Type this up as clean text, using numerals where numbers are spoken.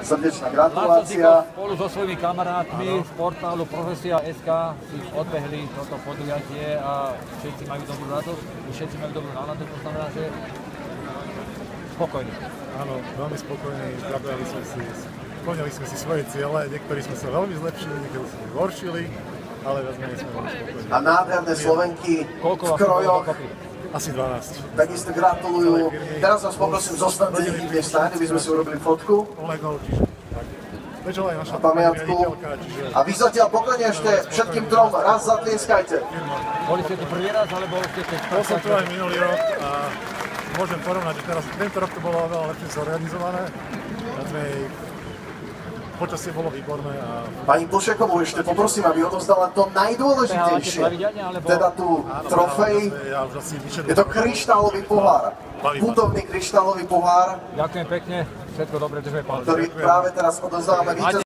Srdečná gratulácia. Spolu so svojimi kamarátmi z portálu Profesia.sk si odbehli toto podujatie a všetci majú dobrú radosť, všetci majú dobrú náladu, to znamená, že spokojní. Áno, veľmi spokojní, splnili sme si svoje ciele, niektorí sme sa veľmi zlepšili, niektorí sme zhoršili, ale viac menej sme veľmi spokojní. A nádherné Slovenky v krojoch. Asi 12. Takisto gratulujú. Teraz vás poprosím, zostaňte niekde stáť, aby sme si urobili fotku. Kolegov, čiže tak. Bežala aj naša pamiatku. A vy zatiaľ pokojne ešte všetkým trom raz zatlieskajte. Boli ste tu prvý raz, alebo ste keď... Bol som tu aj minulý rok a môžem porovnať, že teraz tento rok to bolo oveľa lepšie zorganizované. Počasie bolo výborné a... Pani Plšekovú ešte poprosím, aby odovzdala to najdôležitejšie, teda tú trofej. Je to kryštálový pohár, putovný kryštálový pohár, Ďakujem pekne, všetko dobre, držme palce. ktorý práve teraz odovzdávame víťazovi.